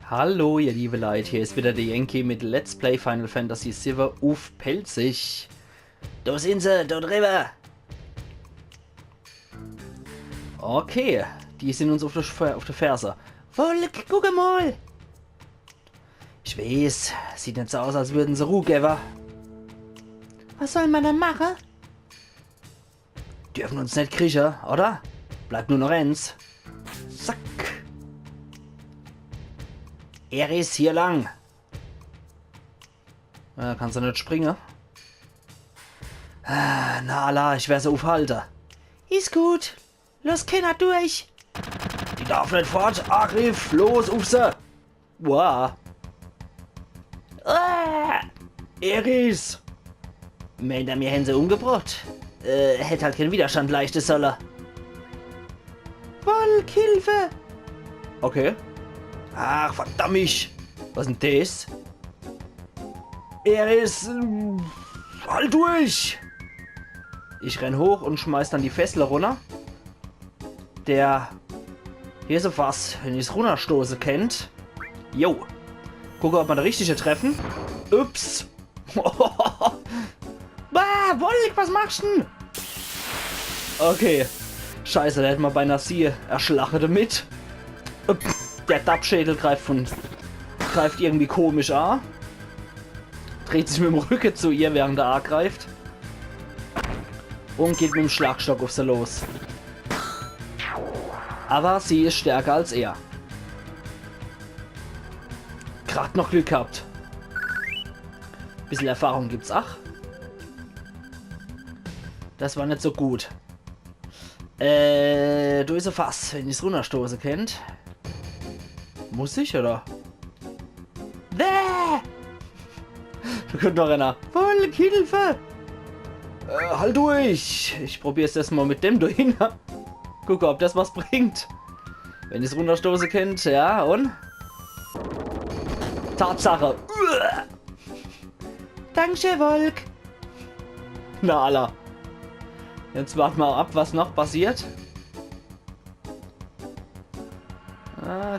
Hallo ihr liebe Leute, hier ist wieder der Yankee mit Let's Play Final Fantasy VII auf Pelzig. Da sind sie, da drüber. Okay, die sind uns auf der Ferse. Volk, guck mal. Ich weiß, sieht nicht so aus, als würden sie Ruhe geben. Was soll man denn machen? Dürfen uns nicht kriechen, oder? Bleibt nur noch eins. Zack. Er ist hier lang. Kannst du nicht springen? Nala, ich werde sie aufhalten. Ist gut. Los, Kinder, durch. Die darf nicht fort. Angriff, los, auf sie. Wow. Eris. Meint er mir Hänse umgebracht? Hätte halt keinen Widerstand leisten sollen. Volk, Hilfe. Okay. Ach, verdammt mich! Was ist denn das? Er ist... halt durch! Ich renn hoch und schmeiß dann die Fessel runter. Der... Hier ist was, wenn ich es runterstoße kennt. Jo. Gucke, ob wir den richtigen treffen. Ups. Bah, Wolk, was machst du denn? Okay. Scheiße, da hätten wir beinahe sie erschlachen damit. Der Dappschädel greift irgendwie komisch an. Dreht sich mit dem Rücken zu ihr, während er angreift. Und geht mit dem Schlagstock auf sie los. Aber sie ist stärker als er. Gerade noch Glück gehabt. Bisschen Erfahrung gibt's. Ach. Das war nicht so gut. Du ist ein Fass, wenn ich es runterstoße kennt. Muss ich, oder? Bäh! Da kommt noch einer. Volk, Hilfe! Halt durch! Ich probiere es erstmal mit dem durch. Gucke, ob das was bringt. Wenn ich es runterstoße kennt, ja, und? Tatsache! Dankeschön, Volk! Na, Allah. Jetzt warten wir ab, was noch passiert.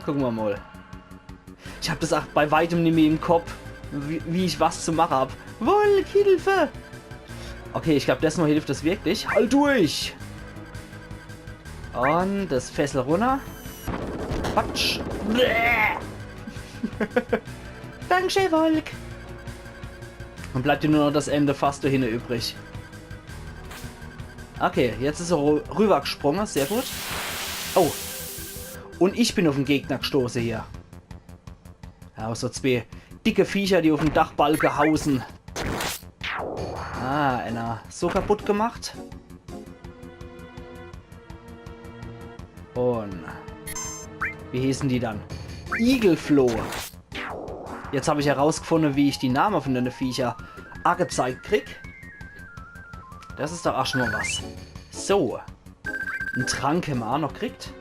Gucken wir mal. Ich habe das auch bei weitem nicht mehr im Kopf, wie ich was zu machen habe. Volk, Hilfe! Okay, ich glaube, das mal hilft das wirklich. Halt durch! Und das Fessel runter. Quatsch! Dankeschön, Volk! Und bleibt dir nur noch das Ende fast dahin übrig. Okay, jetzt ist er rübergesprungen. Sehr gut. Oh. Und ich bin auf den Gegner gestoßen hier. Ja, so zwei dicke Viecher, die auf dem Dachbalken hausen. Einer so kaputt gemacht. Und wie hießen die dann? Igelfloh. Jetzt habe ich herausgefunden, wie ich die Namen von den Viecher angezeigt krieg. Das ist doch auch schon mal was. So. Ein Trank haben wir auch noch gekriegt.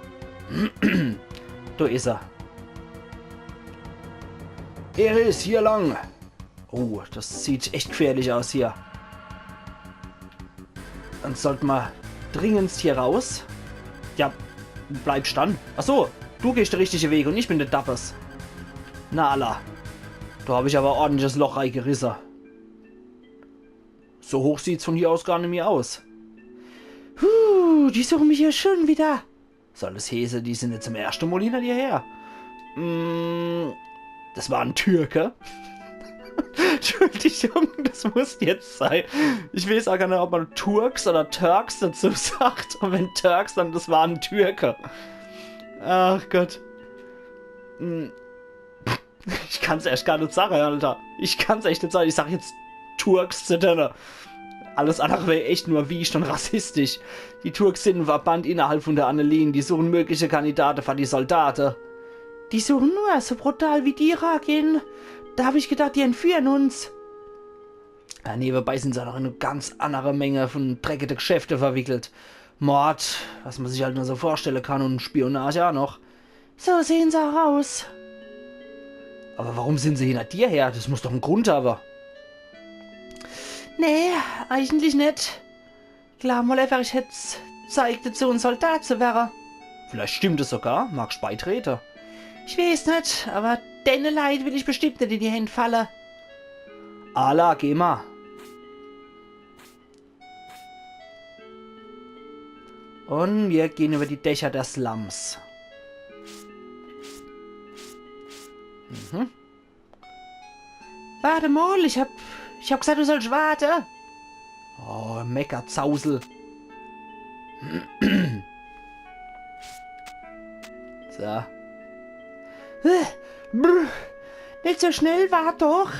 Da ist er. Er ist hier lang. Oh, das sieht echt gefährlich aus hier. Dann sollten wir dringendst hier raus. Ja, bleib stand. Achso, du gehst der richtige Weg und ich bin der Dappers. Na Allah. Da habe ich aber ordentliches Loch reingerissen. So hoch sieht's von hier aus gar nicht mehr aus. Die suchen mich hier schon wieder. Soll das heißen, die sind jetzt zum ersten Mal hinter dir her? Das war ein Türke. Entschuldigung, das muss jetzt sein. Ich weiß auch gar nicht, ob man Turks oder Turks dazu sagt. Und wenn Turks, dann das war ein Türke. Ach Gott. Ich kann's echt gar nicht sagen, Alter. Ich kann's echt nicht sagen. Ich sag jetzt Turks zu denen. Alles andere wäre echt nur wiecht und rassistisch. Die Turks sind ein Verband innerhalb von der Annelien. Die suchen mögliche Kandidaten für die Soldaten. Die suchen nur so brutal wie die Irakin. Da habe ich gedacht, die entführen uns. Ja, nebenbei sind sie noch in eine ganz andere Menge von dreckigen Geschäften verwickelt. Mord, was man sich halt nur so vorstellen kann, und Spionage auch noch. So sehen sie auch aus. Aber warum sind sie hinter dir her? Das muss doch einen Grund haben. Nee, eigentlich nicht. Klar, mal einfach, ich hätte Zeit dazu, ein Soldat zu werden. Vielleicht stimmt es sogar, magst beitreten. Ich weiß nicht, aber Denne Leid will ich bestimmt nicht in die Hände fallen. Ala, geh mal. Und wir gehen über die Dächer der Slums. Mhm. Warte mal, ich hab gesagt, du sollst warten. Oh, Meckerzausel. So. Brr, nicht so schnell, wart doch.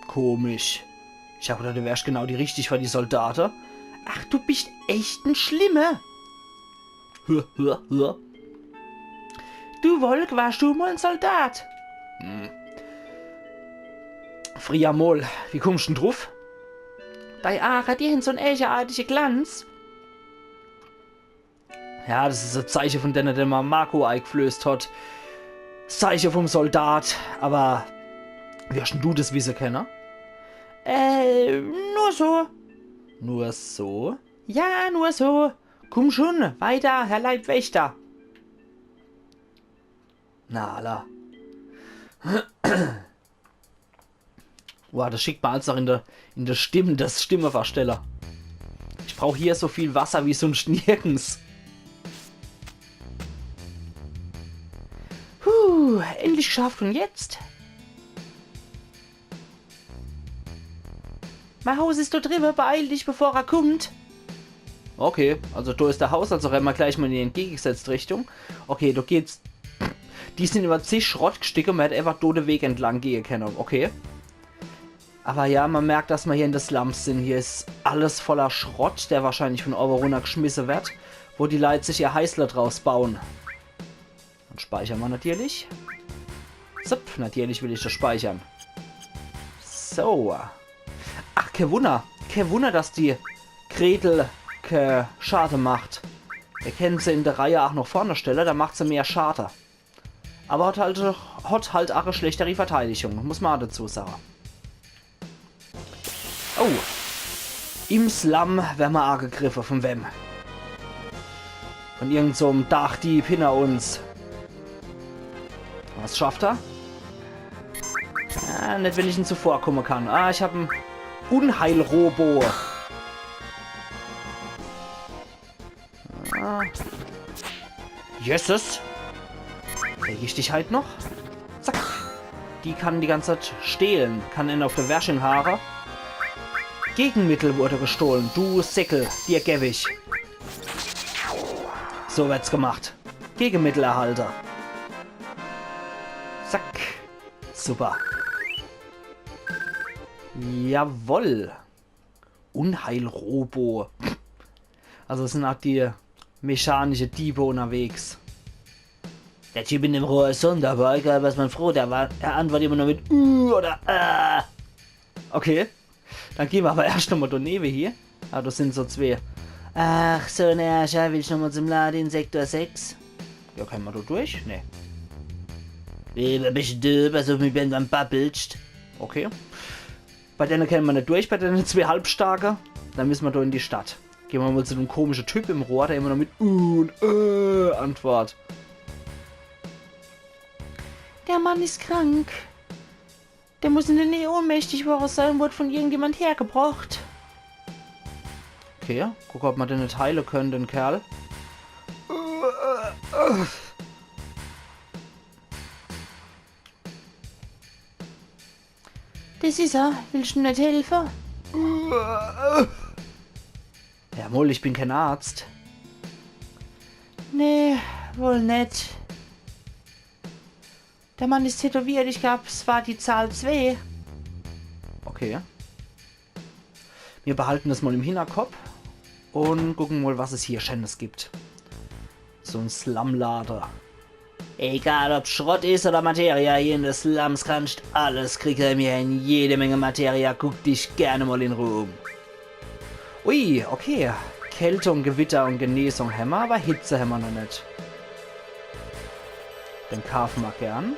Komisch. Ich habe gedacht, du wärst genau die richtig für die Soldaten. Ach, du bist echt ein Schlimmer. Hör. Du Wolk, warst du mal ein Soldat? Fria Mol, wie kommst du denn drauf? Bei Ara, die haben so einen eigenartigen Glanz. Ja, das ist ein Zeichen von denen, der mal Marco eingeflößt hat. Das Zeichen vom Soldat, aber wie hast denn du das wissen können? Nur so. Nur so? Ja, nur so. Komm schon, weiter, Herr Leibwächter. Na, alla. Boah, das schickt man alles noch in der Stimme, das Stimmeversteller. Ich brauche hier so viel Wasser wie sonst nirgends. Endlich geschafft und jetzt? Mein Haus ist da drüben, beeil dich, bevor er kommt. Okay, also da ist der Haus, also rennen wir gleich mal in die entgegengesetzte Richtung. Okay, da geht's. Die sind über zig Schrottstücke, man hätte einfach den Weg entlang gehen können. Okay. Aber ja, man merkt, dass wir hier in den Slums sind. Hier ist alles voller Schrott, der wahrscheinlich von oben runter geschmissen wird, wo die Leute sich ihr Heißler draus bauen. Dann speichern wir natürlich. Zup, natürlich will ich das speichern. So. Ach, kein Wunder, dass die Gretel Schade macht. Wir können sie in der Reihe auch noch vorne stellen, da macht sie mehr Schade. Aber hat halt auch eine schlechtere Verteidigung, muss man auch dazu sagen. Oh. Im Slum werden wir angegriffen. Von wem? Von irgend so einem Dachdieb hinter uns. Was schafft er? Ah, nicht, wenn ich ihn zuvorkommen kann. Ah, ich habe einen Unheilrobo. Ah. Jesus. Krieg ich dich halt noch? Zack. Die kann die ganze Zeit stehlen. Kann ihn auf der Wäschenhaare. Gegenmittel wurde gestohlen. Du Säckel, dir geb ich. So wird's gemacht. Gegenmittelerhalter. Zack. Super. Jawoll. Unheilrobo. Also es sind auch die mechanische Diebe unterwegs. Der Typ in dem Rohr ist sonderbar, egal was man froh, er antwortet immer nur mit oder Okay. Dann gehen wir aber erst nochmal daneben hier. Ah, das sind so zwei. Ach, so ein Ärscher, will ich nochmal zum Laden in Sektor 6? Ja, können wir da durch? Nee. Wer bist du, was auf mich wenn man babbelst? Okay. Bei denen können wir nicht durch, bei denen zwei Halbstarke. Dann müssen wir da in die Stadt. Gehen wir mal zu einem komischen Typ im Rohr, der immer noch mit und antwortet. Der Mann ist krank. Der muss in der Nähe ohnmächtig geworden sein und wurde von irgendjemand hergebracht. Okay, guck, ob wir den nicht heilen können, den Kerl. Das ist er. Willst du nicht helfen? Ja, Moll, ich bin kein Arzt. Nee, wohl nicht. Der Mann ist tätowiert. Ich glaube, es war die Zahl 2. Okay. Wir behalten das mal im Hinterkopf und gucken mal, was es hier Schönes gibt. So ein Slumlader. Egal ob Schrott ist oder Materia, hier in den Slums kannst alles kriegen wir in jede Menge Materia. Guck dich gerne mal in Ruhe um. Ui, okay. Kälte und Gewitter und Genesung haben wir, aber Hitze haben wir noch nicht. Den kaufen wir gern.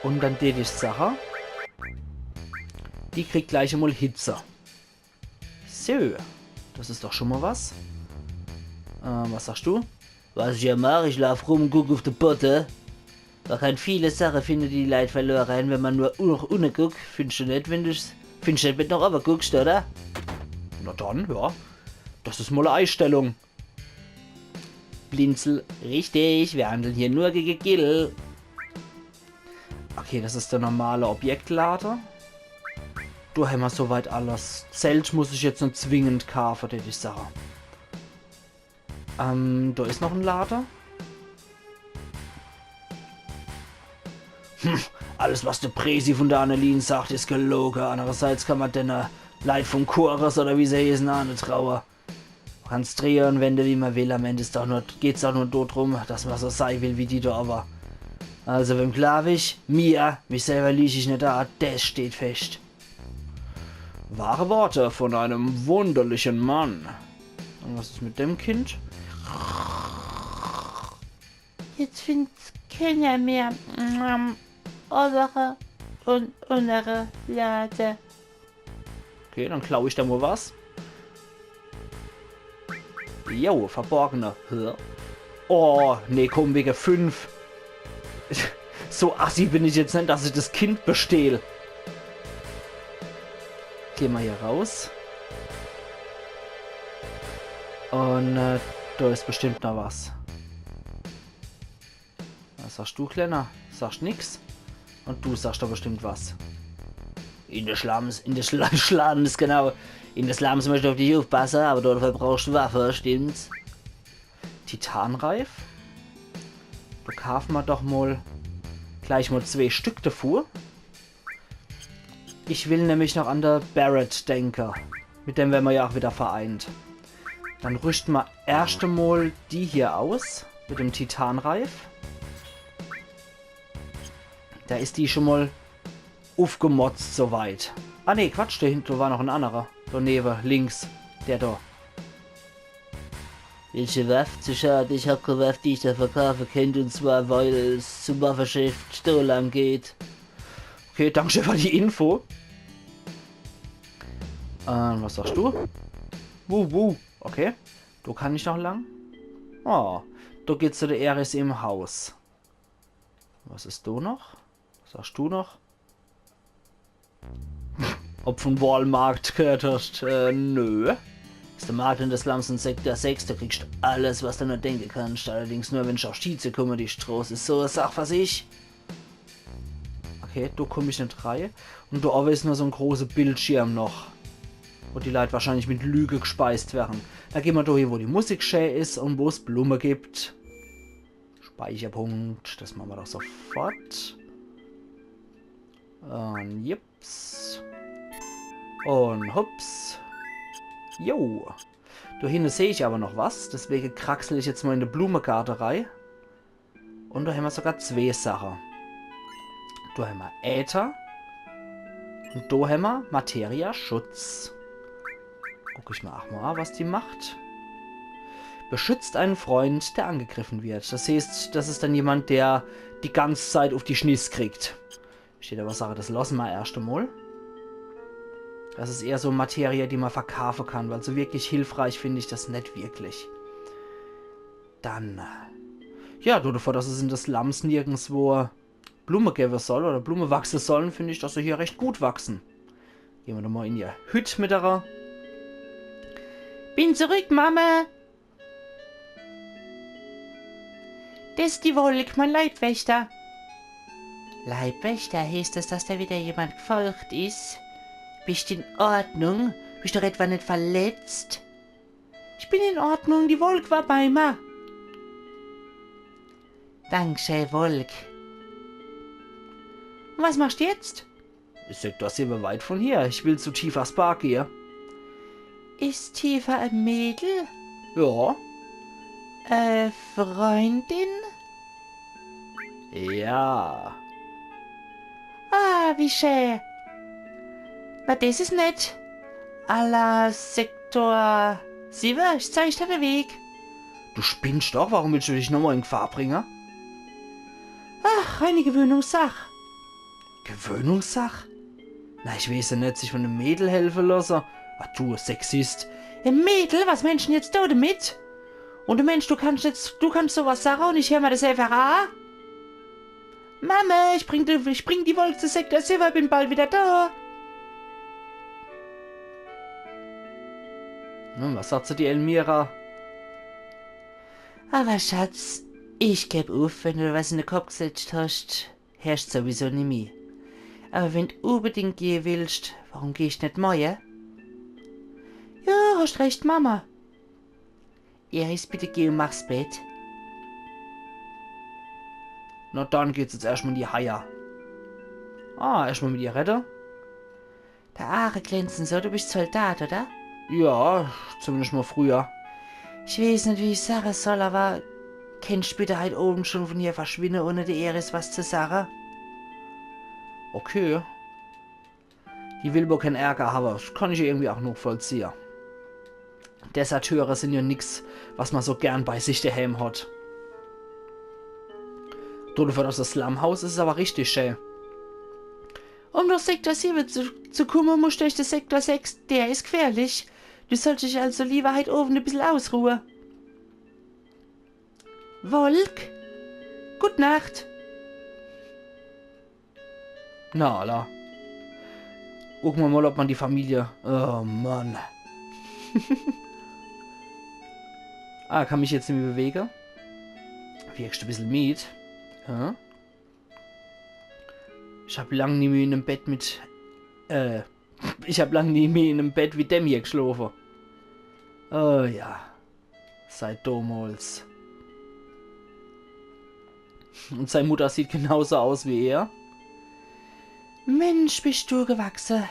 Und dann die Sache. Die kriegt gleich einmal Hitze. So. Das ist doch schon mal was. Was sagst du? Was ich ja mache, ich lauf rum, guck auf die Potte. Man kann viele Sachen finden, die Leute verloren haben, wenn man nur noch unten guckt. Findest du nicht, wenn du findest du nicht, wenn du noch aber guckst, oder? Na dann, ja. Das ist mal eine Einstellung. Blinzel, richtig, wir handeln hier nur gegen Gil. Okay, das ist der normale Objektlader. Du haben wir soweit alles. Zelt muss ich jetzt nicht zwingend kaufen, würde ich sagen. Da ist noch ein Lader. Alles, was der Präsi von der Annelien sagt, ist gelogen. Andererseits kann man denn Leid vom Chorus oder wie sie hießen, auch nicht trauen. Man kann es drehen und wenden, wie man will. Am Ende geht es doch nur darum, dass man so sein will, wie die da aber. Also, wem klar ist, mich selber lüge ich nicht da, das steht fest. Wahre Worte von einem wunderlichen Mann. Und was ist mit dem Kind? Jetzt find's keiner mehr. Obere und untere Lade. Okay, dann klaue ich da mal was. Jo, verborgene. Oh, nee, komm, wegen 5. So assi bin ich jetzt nicht, dass ich das Kind bestehle. Gehen wir hier raus. Und da ist bestimmt noch was. Was sagst du, Kleiner? Sagst nix? Und du sagst da bestimmt was. In der Slums, Slums, genau. In der Slums möchte ich auf dich aufpassen, aber dafür brauchst du Waffe, stimmt's? Titanreif? Da kaufen wir doch mal gleich mal 2 Stück davor. Ich will nämlich noch an der Barrett denken. Mit dem werden wir ja auch wieder vereint. Dann rüsten wir erst einmal die hier aus. Mit dem Titanreif. Da ist die schon mal aufgemotzt soweit. Ah ne, Quatsch, da hinten war noch ein anderer. Daneben, links. Der da. Welche Waffe? Zu schade, ich hab keine Waffe, die ich da verkaufen könnte, und zwar, weil es zum Waffengeschäft Stohlam geht. Okay, danke für die Info. Was sagst du? Okay. Da kann ich noch lang. Oh, da geht's zu der Eris im Haus. Was ist da noch? Was sagst du noch? Ob von Walmart gehört hast? Nö. Ist der Markt in der Slums und Sektor 6, da kriegst du alles, was du nur denken kannst. Allerdings nur, wenn ich auf Schieze komme, die Straße ist so eine Sache, was ich. Okay, da komme ich nicht rein. Und da oben ist nur so ein großer Bildschirm noch. Wo die Leute wahrscheinlich mit Lüge gespeist werden. Da gehen wir da hin, wo die Musik schön ist und wo es Blumen gibt. Speicherpunkt, das machen wir doch sofort. Und jips. Und hups. Jo. Da hinten sehe ich aber noch was. Deswegen kraxel ich jetzt mal in die Blumengarterei. Und da haben wir sogar 2 Sachen. Da haben wir Äther. Und da haben wir Materia-Schutz. Guck ich mal auch mal, was die macht. Beschützt einen Freund, der angegriffen wird. Das heißt, das ist dann jemand, der die ganze Zeit auf die Schniss kriegt. Steht aber Sache, das lassen wir erst einmal. Das ist eher so Materie, die man verkaufen kann, weil so wirklich hilfreich finde ich das nicht wirklich. Dann, ja, davor, dass es in des Slums nirgendwo Blume geben soll oder Blume wachsen sollen, finde ich, dass sie hier recht gut wachsen. Gehen wir nochmal in ihr Hütte mit der. Bin zurück, Mama. Das ist die Wolk, mein Leibwächter. Leibwächter, heißt das, dass da wieder jemand gefolgt ist? Bist du in Ordnung? Bist du etwa nicht verletzt? Ich bin in Ordnung, die Wolk war bei mir. Dankeschön, Wolk. Und was machst du jetzt? Ich sag, das hier weit von hier. Ich will zu Tifa Spark hier. Ist Tifa ein Mädel? Ja. Freundin? Ja. Ah, wie schön. Na, das ist nett. A la Sektor 7, ich zeig dir den Weg. Du spinnst doch, warum willst du dich nochmal in Gefahr bringen? Ach, eine Gewöhnungssache. Gewöhnungssache? Na, ich weiß ja nicht, sich von einem Mädel helfen lassen. Ach du, Sexist. Ein Mädel, was Menschen jetzt da damit? Und du Mensch, du kannst sowas sagen und ich höre mir das einfach an? Mama, ich bring die Wolke zu Sektor 7, bin bald wieder da. Was sagt sie, die Elmira? Aber Schatz, ich geb auf, wenn du was in den Kopf gesetzt hast. Herrscht sowieso nicht mehr. Aber wenn du unbedingt gehen willst, warum gehst du nicht morgen? Ja, hast recht, Mama. Iris, bitte geh und mach's Bett. Na dann geht's jetzt erstmal in die Haie. Erstmal mit ihr retten. Der Haare glänzen so, du bist Soldat, oder? Ja, zumindest mal früher. Ich weiß nicht, wie ich sagen soll, aber kennst du bitte heute oben schon von hier verschwinden, ohne der Iris was zu sagen? Okay. Die will wohl keinen Ärger haben, das kann ich irgendwie auch noch vollziehen. Deserteure sind ja nix, was man so gern bei sich daheim hat. Dafür, dass das Slumhaus ist, aber richtig schön. Um durch Sektor 7 zu kommen, musst du durch den Sektor 6, der ist gefährlich. Du solltest dich also lieber heute oben ein bisschen ausruhen. Wolk, gute Nacht. Na, Allah. Gucken wir mal, ob man die Familie... Oh, Mann. Kann mich jetzt nicht mehr bewegen. Wirkst du ein bisschen mit? Ja? Ich hab lang nie mehr in einem Bett mit... Ich hab lang nie mehr in einem Bett wie dem hier geschlafen. Oh ja. Seit damals. Und seine Mutter sieht genauso aus wie er. Mensch, bist du gewachsen.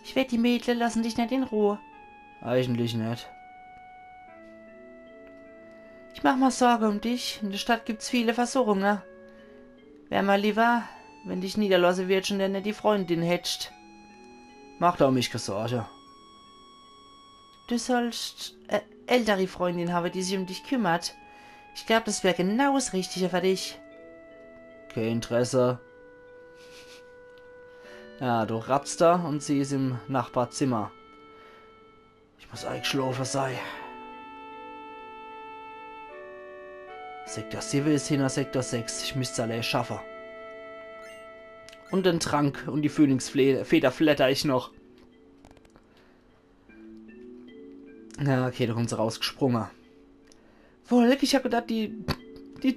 Ich wette, die Mädchen lassen dich nicht in Ruhe. Eigentlich nicht. Ich mach mal Sorge um dich. In der Stadt gibt's viele Versuchungen. Wär mal lieber, wenn dich niederlassen wird, schon nicht die Freundin hättest. Mach doch mich keine Sorge. Du sollst ältere Freundin haben, die sich um dich kümmert. Ich glaube, das wäre genau das Richtige für dich. Kein Interesse. Ja, du ratzt da und sie ist im Nachbarzimmer. Ich muss eigentlich schlafen sein. Sektor 7 ist hinter Sektor 6. Ich müsste es allein schaffen. Und den Trank und die Phönixfeder flatter ich noch. Ja, okay, da kommt sie rausgesprungen. Wolk, ich hab gedacht, die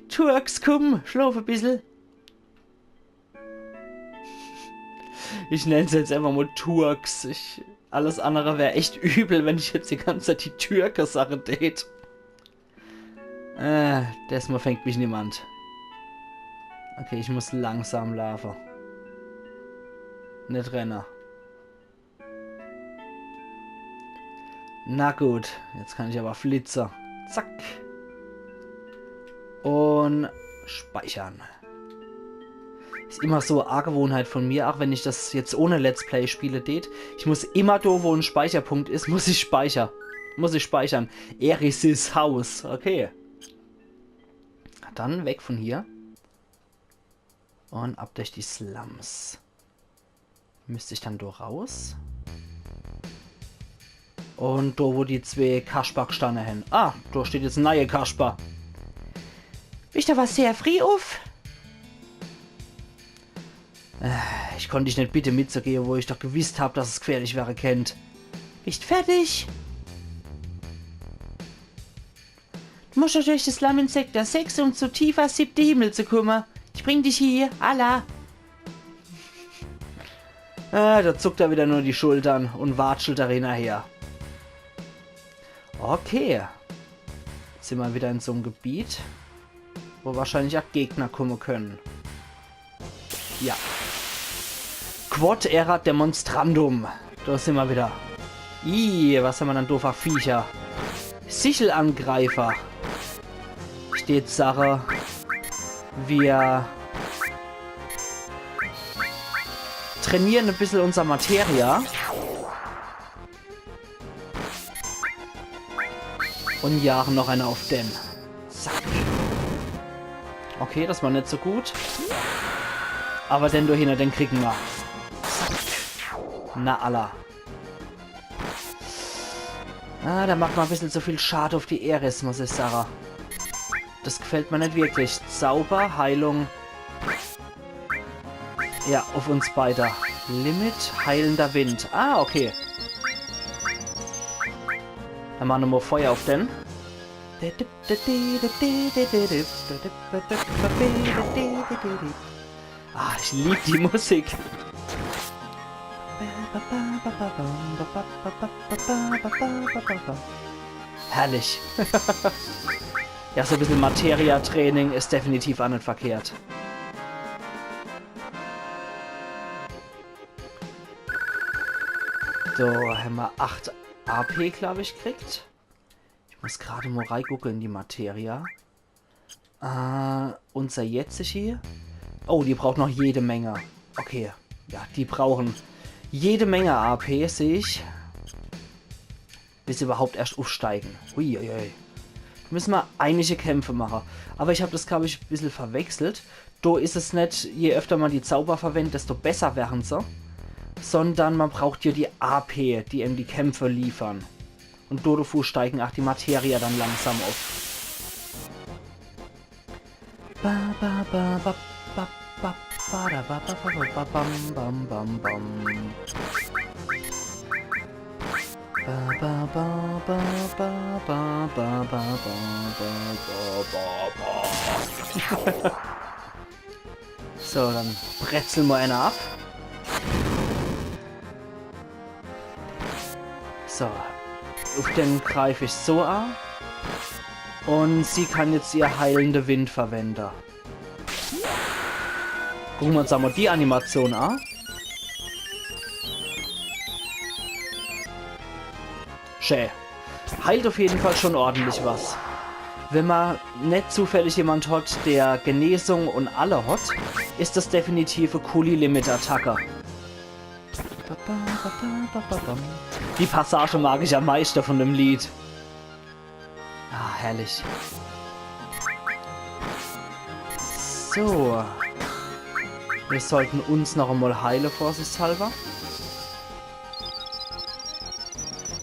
Turks kommen. Schlaf ein bisschen. Ich nenne es jetzt einfach mal Turks. Alles andere wäre echt übel, wenn ich jetzt die ganze Zeit die Türke-Sache date. Das Mal fängt mich niemand. Okay, ich muss langsam laufen. Nicht rennen. Na gut, jetzt kann ich aber flitzen. Zack. Und speichern. Ist immer so eine Angewohnheit von mir, auch wenn ich das jetzt ohne Let's Play spiele, ich muss immer da, wo ein Speicherpunkt ist, muss ich speichern. Eris' Haus. Okay. Dann weg von hier. Und ab durch die Slums. Müsste ich dann da raus? Und da, wo die zwei Kasper gestanden haben. Da steht jetzt ein neuer Kasper. Bist du was sehr früh auf? Ich konnte dich nicht bitten mitzugehen, wo ich doch gewusst habe, dass es gefährlich wäre, kennt. Bist fertig? Du musst doch durch das Slum in Sektor 6, um zu tiefer 7. Himmel zu kommen. Ich bring dich hier, Allah. Da zuckt er wieder nur die Schultern und watschelt darin her. Okay. Jetzt sind wir wieder in so einem Gebiet, wo wahrscheinlich auch Gegner kommen können. Ja. Quod erat demonstrandum. Da sind wir wieder. Was haben wir dann doofer Viecher? Sichelangreifer. Steht Sache. Wir trainieren ein bisschen unser Materia. Und jagen noch eine auf den. Zack. Okay, das war nicht so gut. Aber den dahinter, den kriegen wir. Zack. Na Allah. Da macht man ein bisschen zu viel Schade auf die Eris, muss ich sagen. Das gefällt mir nicht wirklich. Zauber, Heilung Ja, auf uns beide. Limit, heilender Wind. Ah, okay. Dann machen wir mal Feuer auf den. Ah, ich liebe die Musik. Herrlich. Ja, so ein bisschen Materia-Training ist definitiv auch nicht verkehrt. So, haben wir 8 AP, glaube ich, kriegt. Ich muss gerade mal reingucken in die Materia. Unser jetzig hier. Oh, die braucht noch jede Menge. Okay, ja, die brauchen jede Menge AP, sehe ich. Bis sie überhaupt erst aufsteigen. Uiuiui. Müssen wir einige Kämpfe machen. Aber ich habe das, glaube ich, ein bisschen verwechselt. Da ist es nicht, je öfter man die Zauber verwendet, desto besser werden sie. Sondern man braucht ja die AP, die eben die Kämpfe liefern. Und Dodofu steigen auch die Materia dann langsam auf. So, dann bretzeln wir eine ab. So, auf den greife ich so an. Und sie kann jetzt ihr heilende Wind verwenden. Gucken wir uns einmal die Animation an. Schön. Heilt auf jeden Fall schon ordentlich was. Wenn man nicht zufällig jemand hat, der Genesung und alle hat, ist das definitiv eine coole Limit-Attacke. Die Passage mag ich am meisten von dem Lied. Ah, herrlich. So. Wir sollten uns noch einmal heilen, vorsichtshalber.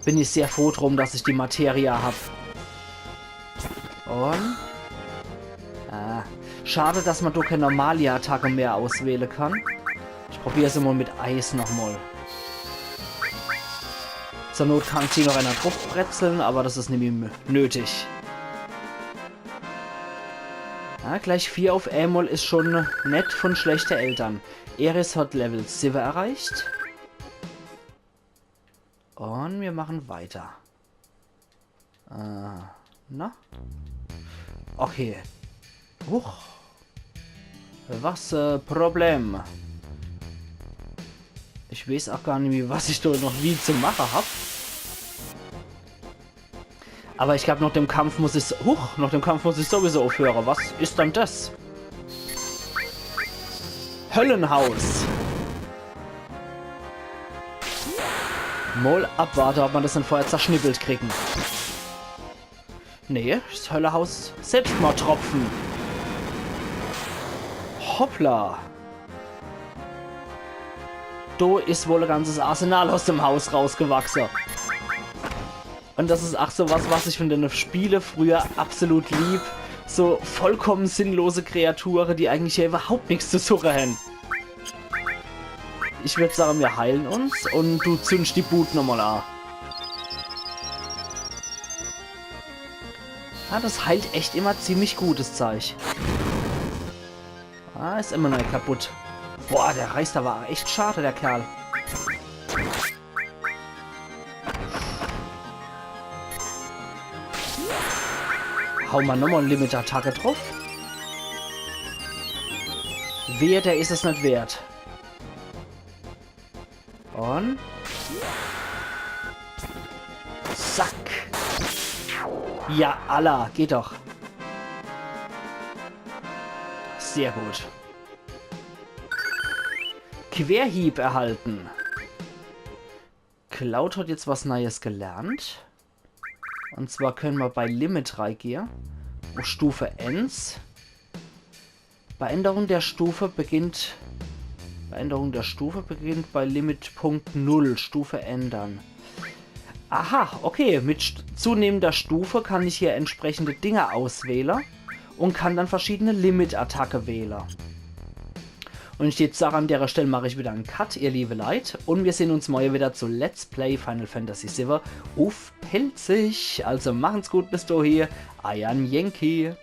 Bin ich sehr froh drum, dass ich die Materia habe. Und... schade, dass man doch keine normale Attacke mehr auswählen kann. Ich probiere es immer mit Eis nochmal. Zur Not kann sie noch einer drauf bretzeln, aber das ist nicht mehr nötig. Ja, gleich 4 auf einmal ist schon nett von schlechten Eltern. Eris hat Level 7 erreicht. Und wir machen weiter. Na? Okay. Huch. Was Problem? Ich weiß auch gar nicht mehr, was ich da noch wie zu machen habe. Aber ich glaube, nach dem Kampf muss ich... nach dem Kampf muss ich sowieso aufhören. Was ist dann das? Höllenhaus. Mal abwarten, ob man das dann vorher zerschnippelt kriegen. Nee, das Höllenhaus Selbstmordtropfen. Hoppla. Da ist wohl ein ganzes Arsenal aus dem Haus rausgewachsen. Und das ist auch so was ich von den Spielen früher absolut lieb. So vollkommen sinnlose Kreaturen, die eigentlich ja überhaupt nichts zu suchen haben. Ich würde sagen, wir heilen uns und du zündest die Boot nochmal an. Ah, das heilt echt immer ziemlich gutes Zeug. Ah, ist immer noch nicht kaputt. Boah, der reißt aber echt schade, der Kerl. Hau mal nochmal eine Limit-Attacke drauf. Wehe, der ist es nicht wert. Und... zack. Ja, Allah, geht doch. Sehr gut. Querhieb erhalten. Cloud hat jetzt was Neues gelernt. Und zwar können wir bei Limit reingehen. Auf Stufe 1. Bei Änderung der Stufe beginnt bei Limit Punkt 0. Stufe ändern. Aha, okay. Mit zunehmender Stufe kann ich hier entsprechende Dinge auswählen. Und kann dann verschiedene Limit-Attacke wählen. Und ich würde sagen, an der Stelle mache ich wieder einen Cut, ihr liebe Leute. Und wir sehen uns morgen wieder zu Let's Play Final Fantasy VII auf Pelzig. Also machen's gut bis dahin. Euer Yankee.